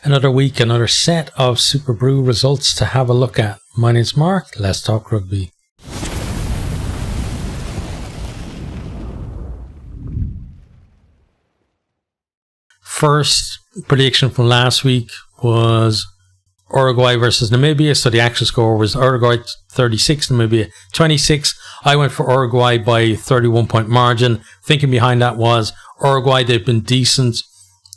Another week, another set of Superbru results to have a look at. My name's Mark, let's talk rugby. First prediction from last week was Uruguay versus Namibia. So the actual score was Uruguay 36, Namibia 26. I went for Uruguay by 31-point margin. Thinking behind that was Uruguay, they've been decent.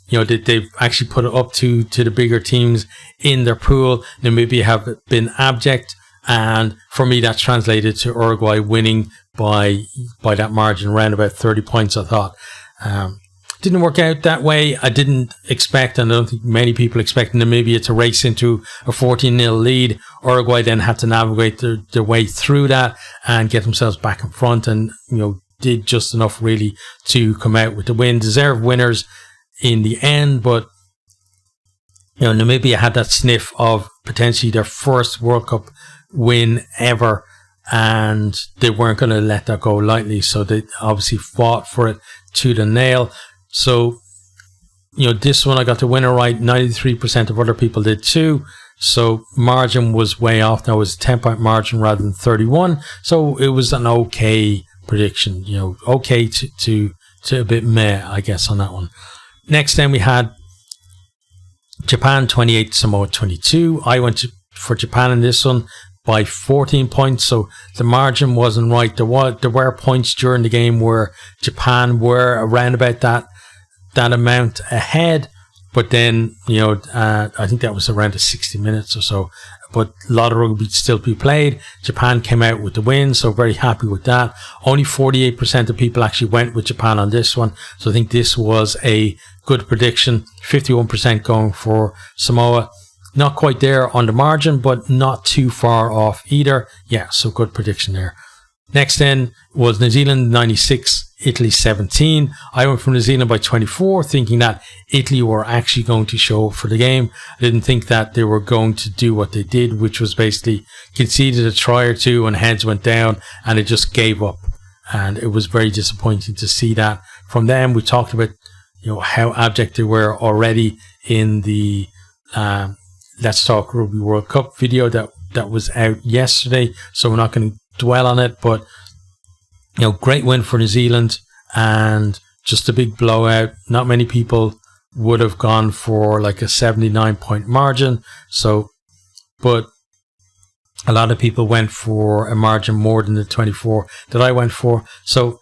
You know, they've actually put it up to the bigger teams in their pool. Namibia have been abject. And for me, that's translated to Uruguay winning by that margin, around about 30 points, I thought. Didn't work out that way. I didn't expect, and I don't think many people expected Namibia to race into a 14-0 lead. Uruguay then had to navigate their way through that and get themselves back in front, and did just enough really to come out with the win. Deserved winners in the end, but Namibia had that sniff of potentially their first World Cup win ever, and they weren't going to let that go lightly. So they obviously fought for it to the nail. So, this one I got the winner right. 93% of other people did too. So margin was way off. Now it was a 10-point margin rather than 31. So it was an okay prediction. Okay to a bit meh, I guess, on that one. Next, then we had Japan 28, Samoa 22. I went for Japan in this one by 14 points, so the margin wasn't right. There were points during the game where Japan were around about that amount ahead, but then I think that was around the 60 minutes or so. But a lot of rugby still be played. Japan came out with the win, so very happy with that. Only 48% of people actually went with Japan on this one, so I think this was a good prediction. 51% going for Samoa. Not quite there on the margin, but not too far off either. Yeah, so good prediction there. Next then was New Zealand 96, Italy 17. I went for New Zealand by 24, thinking that Italy were actually going to show up for the game. I didn't think that they were going to do what they did, which was basically conceded a try or two and heads went down and it just gave up. And it was very disappointing to see that from them. We talked about how abject they were already in the Let's Talk Rugby World Cup video that was out yesterday, so we're not going to dwell on it, but great win for New Zealand and just a big blowout. Not many people would have gone for like a 79-point margin, but a lot of people went for a margin more than the 24 that I went for. So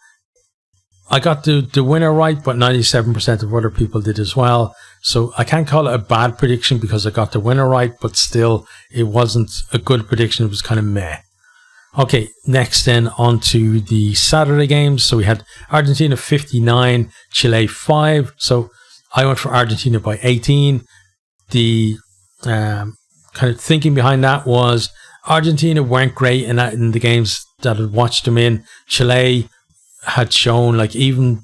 I got the winner right, but 97% of other people did as well. So I can't call it a bad prediction because I got the winner right, but still it wasn't a good prediction. It was kind of meh. Okay, next then on to the Saturday games. So we had Argentina 59, Chile 5. So I went for Argentina by 18. The kind of thinking behind that was Argentina weren't great in the games that I watched them in. Chile had shown, like, even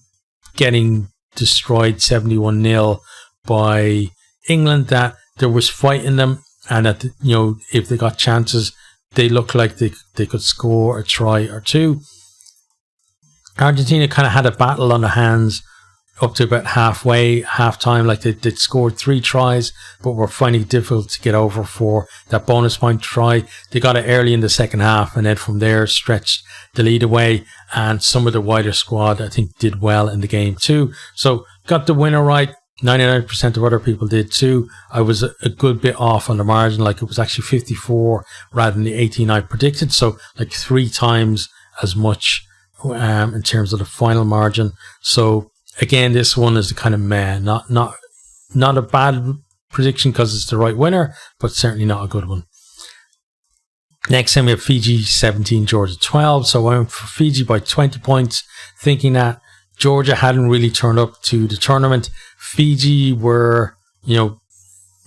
getting destroyed 71-0 by England, that there was fight in them, and that if they got chances, they looked like they could score a try or two. Argentina kind of had a battle on their hands up to about half time. Like they'd scored 3 tries, but were finding it difficult to get over for that bonus point try. They got it early in the second half, and then from there stretched the lead away. And some of the wider squad, I think, did well in the game too. So got the winner right. 99% of other people did too. I was a good bit off on the margin. Like, it was actually 54 rather than the 18 I predicted. So like 3 times as much in terms of the final margin. So again, this one is a kind of meh. Not a bad prediction because it's the right winner, but certainly not a good one. Next time we have Fiji 17, Georgia 12. So I went for Fiji by 20 points, thinking that Georgia hadn't really turned up to the tournament. Fiji were,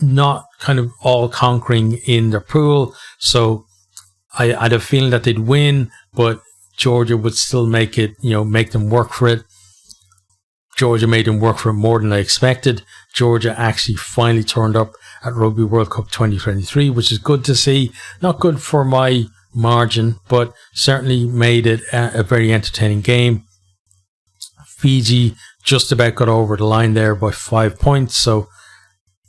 not kind of all conquering in their pool. So I had a feeling that they'd win, but Georgia would still make them work for it. Georgia made them work for it more than I expected. Georgia actually finally turned up at Rugby World Cup 2023, which is good to see. Not good for my margin, but certainly made it a very entertaining game. Fiji just about got over the line there by 5 points. So,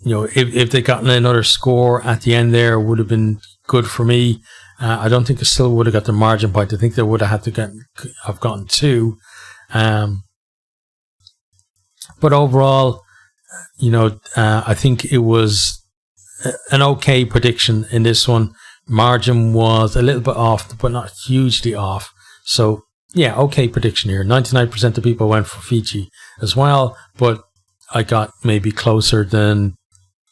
if they gotten another score at the end there, would have been good for me. I don't think they still would have got the margin point. I think they would have had to have gotten 2. But overall, I think it was an okay prediction in this one. Margin was a little bit off, but not hugely off. So, yeah, okay prediction here. 99% of people went for Fiji as well, but I got maybe closer than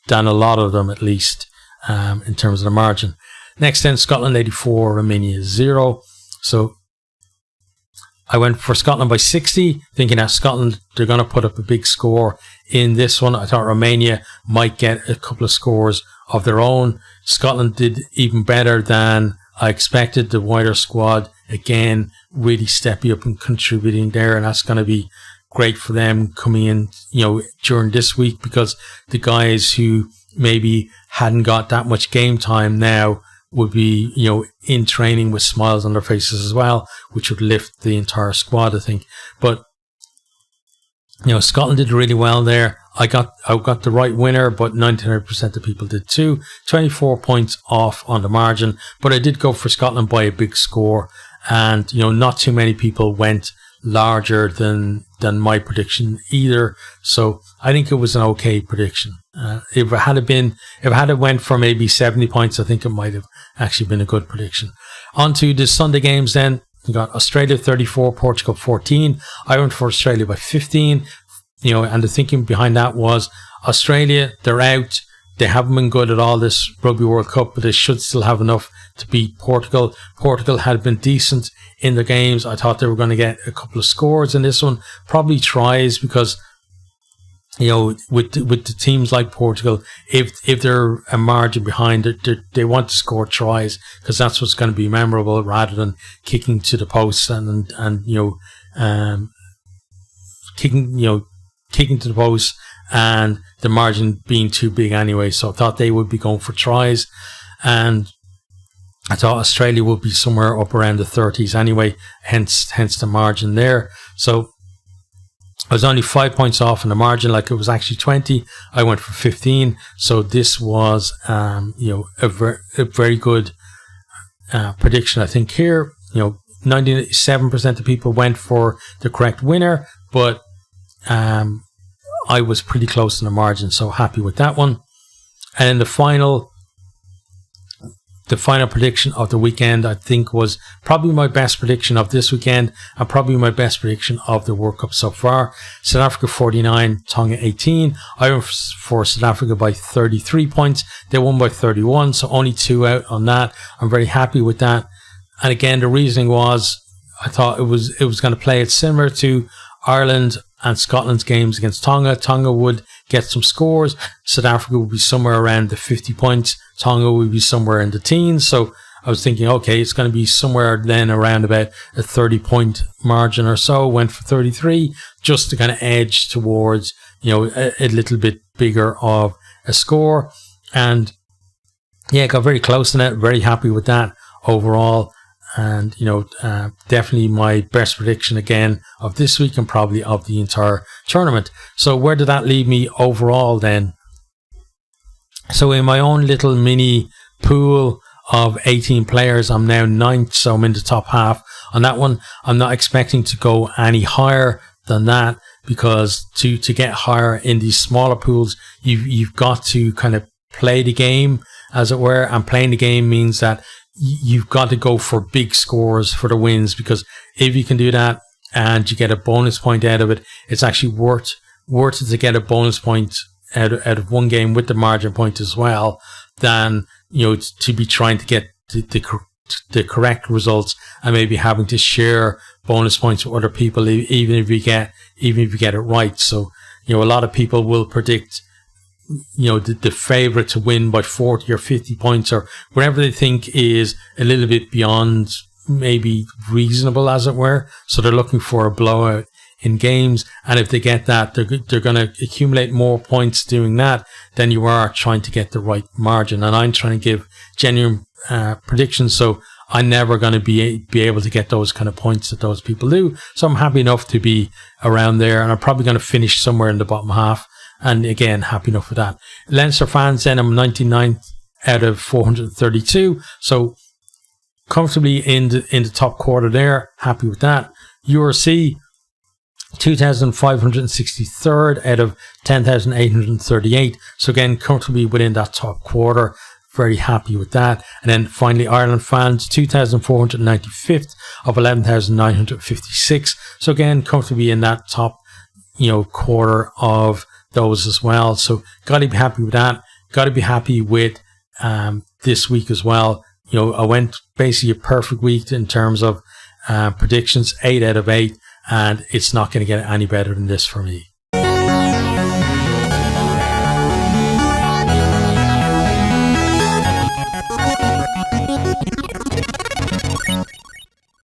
a lot of them, at least, in terms of the margin. Next then, Scotland 84, Romania 0. So I went for Scotland by 60, thinking that Scotland, they're going to put up a big score in this one. I thought Romania might get a couple of scores of their own. Scotland did even better than I expected. The wider squad, again, really stepping up and contributing there, and that's going to be great for them coming in, during this week, because the guys who maybe hadn't got that much game time now would be, in training with smiles on their faces as well, which would lift the entire squad, I think. But, Scotland did really well there. I got the right winner, but 99% of people did too. 24 points off on the margin, but I did go for Scotland by a big score, and, not too many people went larger than my prediction either. So I think it was an okay prediction. If it had went for maybe 70 points, I think it might have actually been a good prediction. On to the Sunday games then. We got Australia 34, Portugal 14. I went for Australia by 15. And the thinking behind that was Australia, they're out. They haven't been good at all this Rugby World Cup, but they should still have enough to beat Portugal. Portugal had been decent in the games. I thought they were going to get a couple of scores in this one, probably tries, because with the teams like Portugal, if they're a margin behind, they want to score tries, because that's what's going to be memorable, rather than kicking to the post and kicking to the post and the margin being too big anyway. So I thought they would be going for tries, and I thought Australia would be somewhere up around the 30s anyway, hence the margin there. So I was only 5 points off in the margin, like it was actually 20. I went for 15. So this was, a very good prediction, I think, here. 97% of people went for the correct winner, but I was pretty close in the margin, so happy with that one. And the final prediction of the weekend, I think, was probably my best prediction of this weekend, and probably my best prediction of the World Cup so far. South Africa 49, Tonga 18. I went for South Africa by 33 points. They won by 31, so only 2 out on that. I'm very happy with that. And again, the reasoning was, I thought it was going to play it similar to Ireland and Scotland's games against Tonga. Tonga would get some scores. South Africa would be somewhere around the 50 points. Tonga would be somewhere in the teens. So I was thinking, okay, it's going to be somewhere then around about a 30-point margin or so. Went for 33, just to kind of edge towards, a little bit bigger of a score. And yeah, got very close to it. Very happy with that overall. And, definitely my best prediction again of this week, and probably of the entire tournament. So where did that leave me overall then? So in my own little mini pool of 18 players, I'm now 9th, so I'm in the top half on that one. I'm not expecting to go any higher than that, because to get higher in these smaller pools, you've got to kind of play the game, as it were. And playing the game means that you've got to go for big scores for the wins, because if you can do that and you get a bonus point out of it, it's actually worth it to get a bonus point out of one game with the margin point as well, than to be trying to get the correct results and maybe having to share bonus points with other people, even if you get it right. So a lot of people will predict the favorite to win by 40 or 50 points, or whatever they think is a little bit beyond maybe reasonable, as it were. So they're looking for a blowout in games, and if they get that, they're going to accumulate more points doing that than you are trying to get the right margin. And I'm trying to give genuine predictions, so I'm never going to be able to get those kind of points that those people do. So I'm happy enough to be around there, and I'm probably going to finish somewhere in the bottom half. And again, happy enough with that. Leinster fans, then I'm 99th out of 432. So comfortably in the top quarter there. Happy with that. URC, 2,563rd out of 10,838. So again, comfortably within that top quarter. Very happy with that. And then finally, Ireland fans, 2,495th of 11,956. So again, comfortably in that top, quarter of those as well. So got to be happy with that. Got to be happy with this week as well. I went basically a perfect week in terms of predictions, 8 out of 8, and it's not going to get any better than this for me.